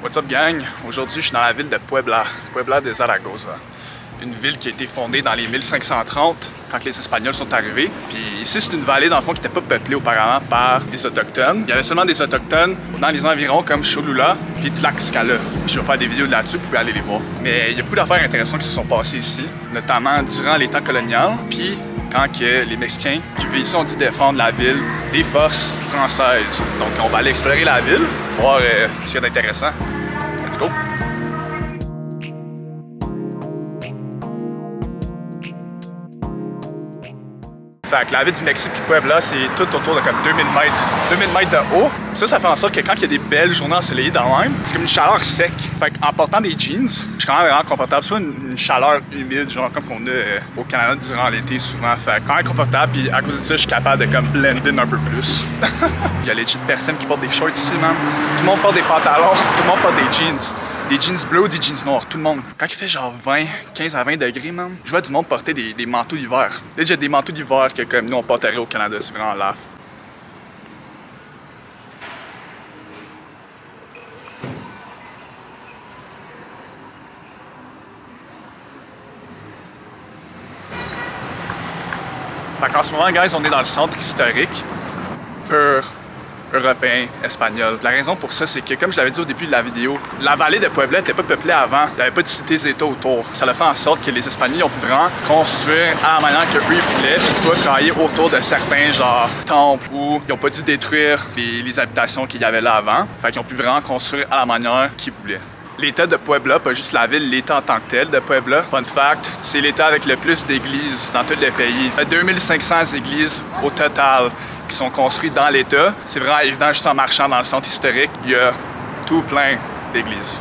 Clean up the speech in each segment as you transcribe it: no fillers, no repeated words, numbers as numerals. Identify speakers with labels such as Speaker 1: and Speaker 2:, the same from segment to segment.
Speaker 1: What's up gang? Aujourd'hui je suis dans la ville de Puebla, Puebla de Zaragoza. Une ville qui a été fondée dans les 1530 quand les Espagnols sont arrivés. Puis ici c'est une vallée dans le fond qui n'était pas peuplée auparavant par des autochtones. Il y avait seulement des autochtones dans les environs comme Cholula puis Tlaxcala. Puis je vais faire des vidéos là-dessus, vous pouvez aller les voir. Mais il y a beaucoup d'affaires intéressantes qui se sont passées ici, notamment durant les temps coloniaux. Puis quand que les Mexicains qui vivent ici ont dû défendre la ville des forces françaises. Donc on va aller explorer la ville, voir ce qu'il y a d'intéressant. Let's go! Fait que la ville du Mexique et Puebla, c'est tout autour de comme 2000 mètres. 2000 mètres de haut. Ça fait en sorte que quand il y a des belles journées ensoleillées dans même, c'est comme une chaleur sec. Fait qu'en portant des jeans, je suis quand même vraiment confortable. C'est pas une chaleur humide, genre comme qu'on a au Canada durant l'été souvent. Fait quand même confortable, puis à cause de ça, je suis capable de comme blend in un peu plus. Il y a les personnes qui portent des shorts ici, man. Tout le monde porte des pantalons, tout le monde porte des jeans. Des jeans bleus ou des jeans noirs, tout le monde. Quand il fait genre 15 à 20 degrés, man, je vois du monde porter des manteaux d'hiver. Là, j'ai des manteaux d'hiver que comme nous, on porterait au Canada, c'est vraiment laf. Fait qu'en ce moment, guys, on est dans le centre historique, pur européen, espagnol. La raison pour ça, c'est que, comme je l'avais dit au début de la vidéo, la vallée de Puebla n'était pas peuplée avant. Il n'y avait pas de cités-états autour. Ça a fait en sorte que les Espagnols ont pu vraiment construire à la manière qu'eux ils voulaient, puis pas travailler autour de certains genre temples où ils n'ont pas dû détruire les habitations qu'il y avait là avant. Fait qu'ils ont pu vraiment construire à la manière qu'ils voulaient. L'État de Puebla, pas juste la ville, l'État en tant que tel de Puebla. Fun fact, c'est l'État avec le plus d'églises dans tout le pays. Il y a 2500 églises au total qui sont construites dans l'État. C'est vraiment évident, juste en marchant dans le centre historique, il y a tout plein d'églises.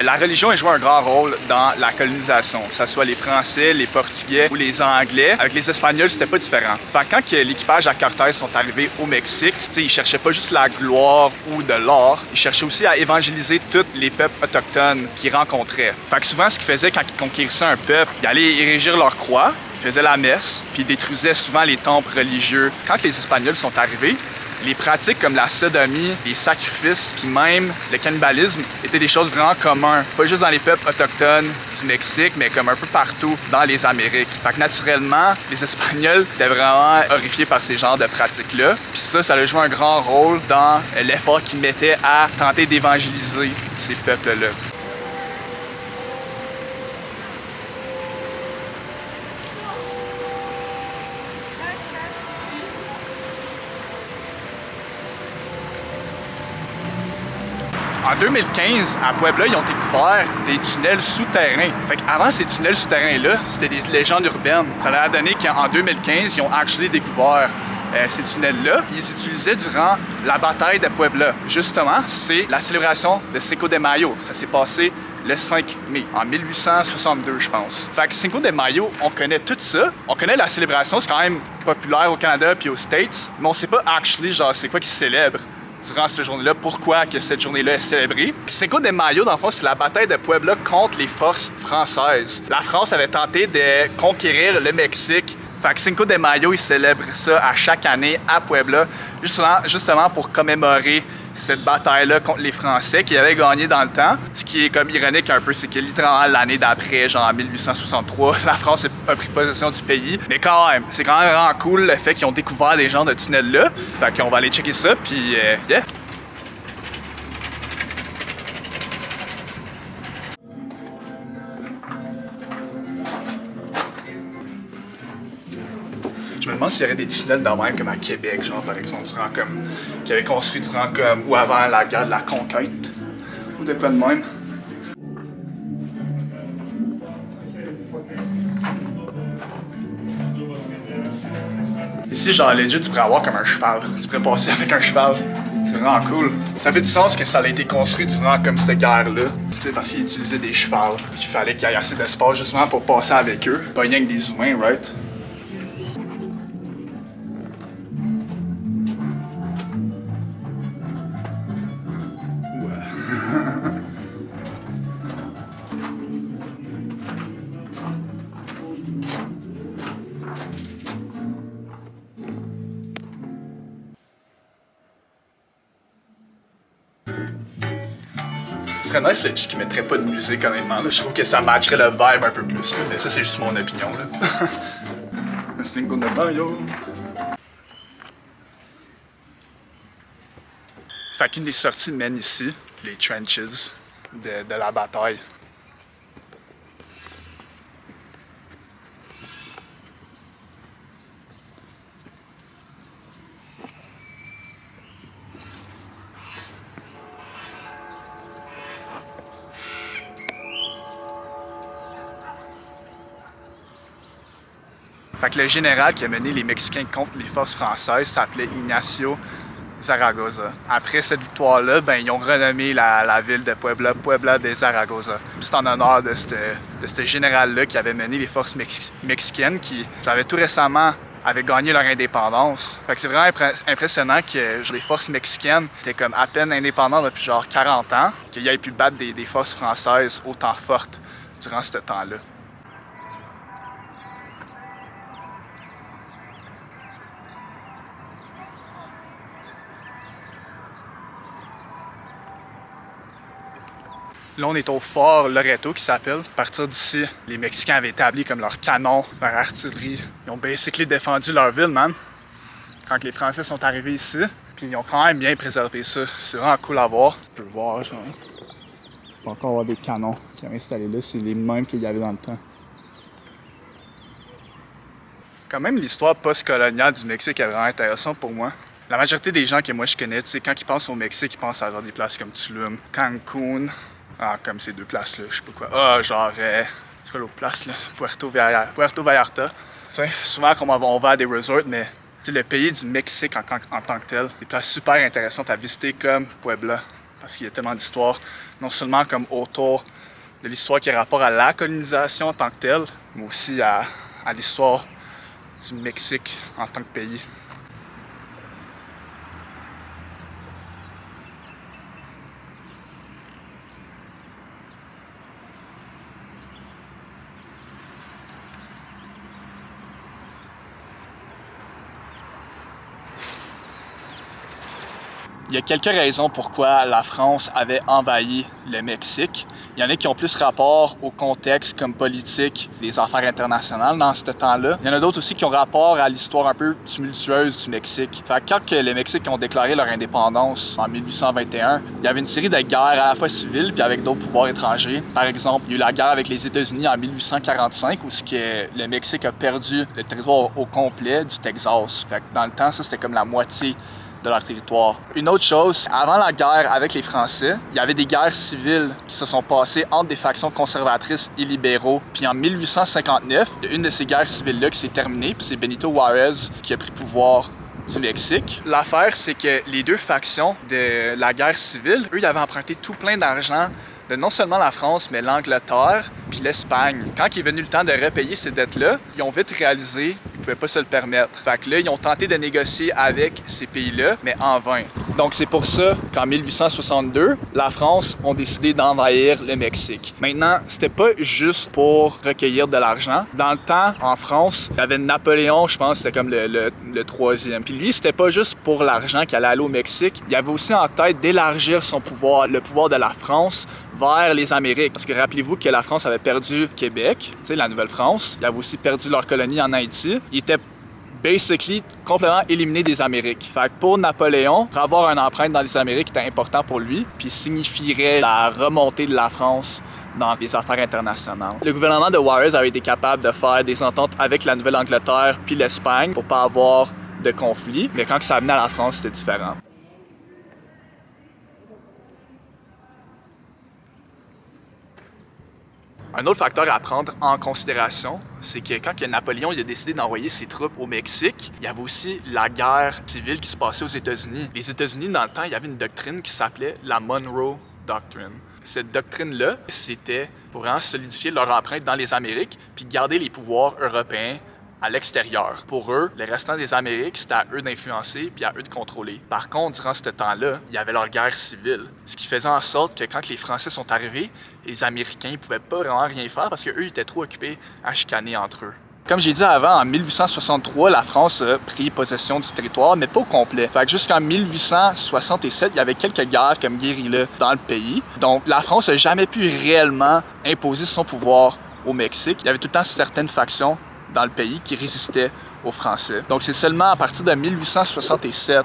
Speaker 1: La religion a joué un grand rôle dans la colonisation, que ce soit les Français, les Portugais ou les Anglais. Avec les Espagnols, c'était pas différent. Fait que quand l'équipage à Cortés sont arrivés au Mexique, ils cherchaient pas juste la gloire ou de l'or, ils cherchaient aussi à évangéliser tous les peuples autochtones qu'ils rencontraient. Fait que souvent, ce qu'ils faisaient quand ils conquérissaient un peuple, ils allaient érigir leur croix, ils faisaient la messe, puis ils détruisaient souvent les temples religieux. Quand les Espagnols sont arrivés, les pratiques comme la sodomie, les sacrifices, puis même le cannibalisme étaient des choses vraiment communes. Pas juste dans les peuples autochtones du Mexique, mais comme un peu partout dans les Amériques. Fait que naturellement, les Espagnols étaient vraiment horrifiés par ces genres de pratiques-là. Puis ça a joué un grand rôle dans l'effort qu'ils mettaient à tenter d'évangéliser ces peuples-là. En 2015, à Puebla, ils ont découvert des tunnels souterrains. Fait qu'avant ces tunnels souterrains-là, c'était des légendes urbaines. Ça a donné qu'en 2015, ils ont actually découvert ces tunnels-là. Ils les utilisaient durant la bataille de Puebla. Justement, c'est la célébration de Cinco de Mayo. Ça s'est passé le 5 mai, en 1862, je pense. Fait que Cinco de Mayo, on connaît tout ça. On connaît la célébration, c'est quand même populaire au Canada puis aux States, mais on sait pas actually, genre, c'est quoi qu'ils célèbrent durant cette journée-là, pourquoi que cette journée-là est célébrée. Puis Cinco de Mayo, dans le fond, c'est la bataille de Puebla contre les forces françaises. La France avait tenté de conquérir le Mexique. Fait que Cinco de Mayo, ils célèbrent ça à chaque année à Puebla, justement pour commémorer cette bataille-là contre les Français qui avaient gagné dans le temps. Ce qui est comme ironique un peu, c'est que littéralement l'année d'après, genre en 1863, la France a pris possession du pays. Mais quand même, c'est quand même vraiment cool le fait qu'ils ont découvert des genres de tunnels-là. Fait qu'on va aller checker ça, puis yeah! Je me demande s'il y aurait des tunnels dans même comme à Québec, genre par exemple, durant comme qui avaient construit durant comme ou avant la guerre de la conquête ou de quoi de même. Ici, genre legit, tu pourrais avoir comme un cheval. Tu pourrais passer avec un cheval. C'est vraiment cool. Ça fait du sens que ça a été construit durant comme cette guerre-là. Tu sais, parce qu'ils utilisaient des chevals. Il fallait qu'il y ait assez d'espace justement pour passer avec eux. Pas rien que des humains, right? serait nice là, qu'ils mettraient pas de musique, honnêtement. Là. Je trouve que ça matcherait le vibe un peu plus. Là. Mais ça, c'est juste mon opinion. Là. Cinco de Mayo. Fait qu'une des sorties mène ici, les trenches de la bataille. Fait que le général qui a mené les Mexicains contre les forces françaises s'appelait Ignacio Zaragoza. Après cette victoire-là, ben, ils ont renommé la ville de Puebla, Puebla de Zaragoza. C'est en honneur de ce général-là qui avait mené les forces mexicaines qui, j'avais tout récemment, avaient gagné leur indépendance. Fait que c'est vraiment impressionnant que genre, les forces mexicaines étaient comme à peine indépendantes depuis genre 40 ans, qu'ils aient pu battre des forces françaises autant fortes durant ce temps-là. Là, on est au fort Loreto qui s'appelle. À partir d'ici, les Mexicains avaient établi comme leur canon, leur artillerie. Ils ont basically défendu leur ville, man. Quand les Français sont arrivés ici, puis ils ont quand même bien préservé ça. C'est vraiment cool à voir. On peut voir, genre. Il peut encore avoir des canons qui ont installés là. C'est les mêmes qu'il y avait dans le temps. Quand même, l'histoire post-coloniale du Mexique est vraiment intéressante pour moi. La majorité des gens que moi je connais, tu sais, quand ils pensent au Mexique, ils pensent à genre, des places comme Tulum, Cancun. Ah, comme ces deux places-là, je sais pas quoi. Ah, genre, c'est quoi l'autre place, là? Puerto Vallarta. Tu sais, souvent, on va à des resorts, mais le pays du Mexique en tant que tel, des places super intéressantes à visiter comme Puebla, parce qu'il y a tellement d'histoires, non seulement comme autour de l'histoire qui a rapport à la colonisation en tant que telle, mais aussi à l'histoire du Mexique en tant que pays. Il y a quelques raisons pourquoi la France avait envahi le Mexique. Il y en a qui ont plus rapport au contexte comme politique des affaires internationales dans ce temps-là. Il y en a d'autres aussi qui ont rapport à l'histoire un peu tumultueuse du Mexique. Fait que quand les Mexiques ont déclaré leur indépendance en 1821, il y avait une série de guerres à la fois civiles puis avec d'autres pouvoirs étrangers. Par exemple, il y a eu la guerre avec les États-Unis en 1845 où le Mexique a perdu le territoire au complet du Texas. Fait que dans le temps, ça c'était comme la moitié de leur territoire. Une autre chose, avant la guerre avec les Français, il y avait des guerres civiles qui se sont passées entre des factions conservatrices et libéraux. Puis en 1859, il y a une de ces guerres civiles-là qui s'est terminée, puis c'est Benito Juárez qui a pris pouvoir du Mexique. L'affaire, c'est que les deux factions de la guerre civile, eux, ils avaient emprunté tout plein d'argent de non seulement la France, mais l'Angleterre puis l'Espagne. Quand il est venu le temps de repayer ces dettes-là, ils ont vite réalisé qu'ils ne pouvaient pas se le permettre. Fait que là, ils ont tenté de négocier avec ces pays-là, mais en vain. Donc c'est pour ça qu'en 1862, la France a décidé d'envahir le Mexique. Maintenant, c'était pas juste pour recueillir de l'argent. Dans le temps, en France, il y avait Napoléon, je pense, c'était comme le troisième. Puis lui, c'était pas juste pour l'argent qu'il allait aller au Mexique. Il avait aussi en tête d'élargir son pouvoir, le pouvoir de la France, vers les Amériques. Parce que rappelez-vous que la France avait perdu Québec, tu sais, la Nouvelle-France. Ils avaient aussi perdu leur colonie en Haïti. Ils étaient basically complètement éliminés des Amériques. Fait que pour Napoléon, pour avoir une empreinte dans les Amériques était important pour lui, puis signifierait la remontée de la France dans les affaires internationales. Le gouvernement de Juárez avait été capable de faire des ententes avec la Nouvelle-Angleterre puis l'Espagne pour pas avoir de conflit, mais quand ça venait à la France, c'était différent. Un autre facteur à prendre en considération, c'est que quand Napoléon a décidé d'envoyer ses troupes au Mexique, il y avait aussi la guerre civile qui se passait aux États-Unis. Les États-Unis, dans le temps, il y avait une doctrine qui s'appelait la Monroe Doctrine. Cette doctrine-là, c'était pour vraiment solidifier leur empreinte dans les Amériques puis garder les pouvoirs européens à l'extérieur. Pour eux, le restant des Amériques, c'était à eux d'influencer puis à eux de contrôler. Par contre, durant ce temps-là, il y avait leur guerre civile. Ce qui faisait en sorte que quand les Français sont arrivés, les Américains ne pouvaient pas vraiment rien faire parce qu'eux, ils étaient trop occupés à chicaner entre eux. Comme j'ai dit avant, en 1863, la France a pris possession du territoire, mais pas au complet. Fait que jusqu'en 1867, il y avait quelques guerres comme guérilla dans le pays. Donc la France n'a jamais pu réellement imposer son pouvoir au Mexique. Il y avait tout le temps certaines factions dans le pays qui résistaient aux Français. Donc c'est seulement à partir de 1867,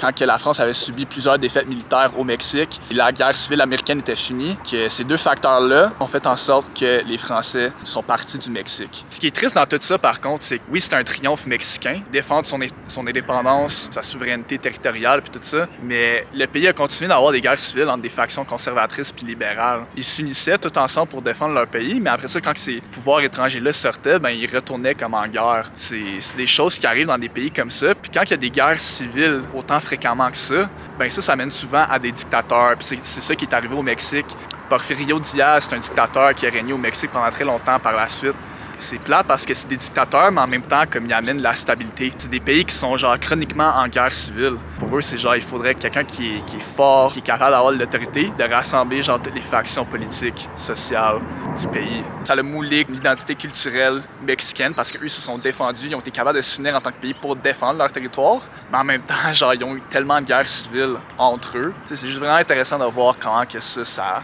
Speaker 1: quand que la France avait subi plusieurs défaites militaires au Mexique et la guerre civile américaine était finie, que ces deux facteurs-là ont fait en sorte que les Français sont partis du Mexique. Ce qui est triste dans tout ça, par contre, c'est que oui, c'est un triomphe mexicain, défendre son indépendance, sa souveraineté territoriale puis tout ça, mais le pays a continué d'avoir des guerres civiles entre des factions conservatrices puis libérales. Ils s'unissaient tout ensemble pour défendre leur pays, mais après ça, quand ces pouvoirs étrangers-là sortaient, ben ils retournaient comme en guerre. C'est des choses qui arrivent dans des pays comme ça, puis quand il y a des guerres civiles autant fréquemment que ça, ben ça mène souvent à des dictateurs. Puis c'est ça qui est arrivé au Mexique. Porfirio Diaz, c'est un dictateur qui a régné au Mexique pendant très longtemps par la suite. C'est plate parce que c'est des dictateurs, mais en même temps, comme ils amènent la stabilité. C'est des pays qui sont genre chroniquement en guerre civile. Pour eux, c'est genre, il faudrait quelqu'un qui est fort, qui est capable d'avoir l'autorité, de rassembler genre toutes les factions politiques, sociales du pays. Ça a moulé l'identité culturelle mexicaine parce qu'eux se sont défendus, ils ont été capables de s'unir en tant que pays pour défendre leur territoire. Mais en même temps, genre, ils ont eu tellement de guerres civiles entre eux. C'est juste vraiment intéressant de voir comment que ça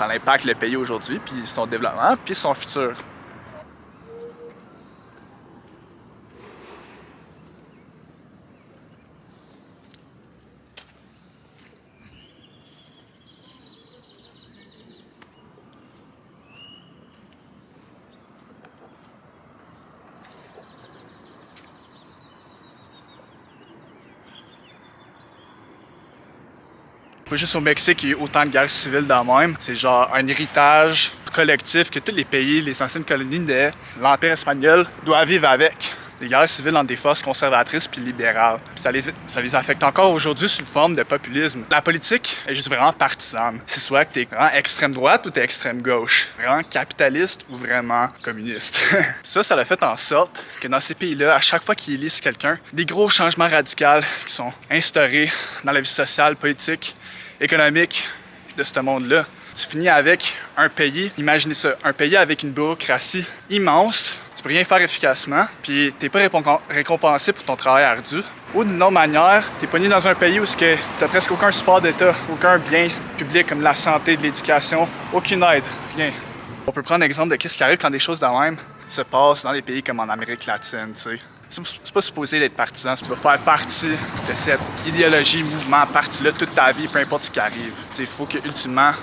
Speaker 1: impacte le pays aujourd'hui, puis son développement, puis son futur. Pas juste au Mexique, il y a eu autant de guerres civiles dans le même. C'est genre un héritage collectif que tous les pays, les anciennes colonies de l'Empire espagnol doivent vivre avec. Les guerres civiles entre des forces conservatrices puis libérales. Puis ça les affecte encore aujourd'hui sous forme de populisme. La politique est juste vraiment partisane. C'est soit que t'es vraiment extrême droite ou t'es extrême gauche. Vraiment capitaliste ou vraiment communiste. Ça a fait en sorte que dans ces pays-là, à chaque fois qu'ils élisent quelqu'un, des gros changements radicaux qui sont instaurés dans la vie sociale, politique, économique de ce monde-là. Tu finis avec un pays, imaginez ça, un pays avec une bureaucratie immense, tu peux rien faire efficacement, puis t'es pas récompensé pour ton travail ardu. Ou d'une autre manière, t'es pogné dans un pays où t'as presque aucun support d'État, aucun bien public comme la santé, de l'éducation, aucune aide, rien. On peut prendre l'exemple de ce qui arrive quand des choses de même se passent dans des pays comme en Amérique latine, tu sais. C'est pas supposé d'être partisan, tu vas faire partie de cette idéologie, mouvement, parti-là toute ta vie, peu importe ce qui arrive. Il faut que, ultimement,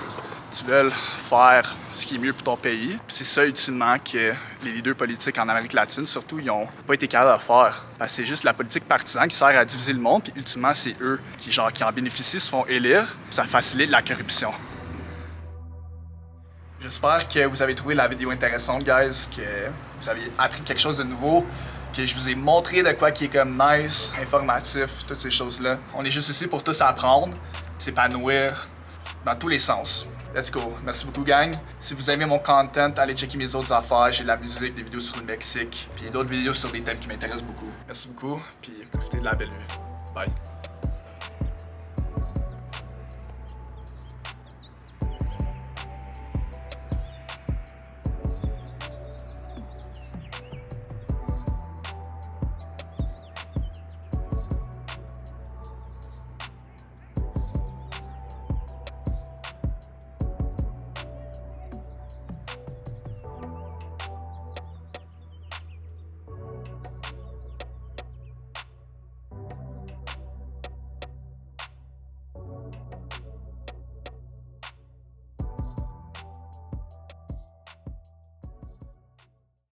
Speaker 1: tu veuilles faire ce qui est mieux pour ton pays. Puis c'est ça, ultimement, que les leaders politiques en Amérique latine, surtout, ils n'ont pas été capables de faire. Parce que c'est juste la politique partisane qui sert à diviser le monde, puis ultimement, c'est eux qui en bénéficient, se font élire, puis ça facilite la corruption. J'espère que vous avez trouvé la vidéo intéressante, guys, que vous avez appris quelque chose de nouveau, que je vous ai montré de quoi qui est comme nice, informatif, toutes ces choses-là. On est juste ici pour tous apprendre, s'épanouir dans tous les sens. Let's go. Merci beaucoup, gang. Si vous aimez mon content, allez checker mes autres affaires. J'ai de la musique, des vidéos sur le Mexique, puis d'autres vidéos sur des thèmes qui m'intéressent beaucoup. Merci beaucoup, puis profitez de la belle vie. Bye.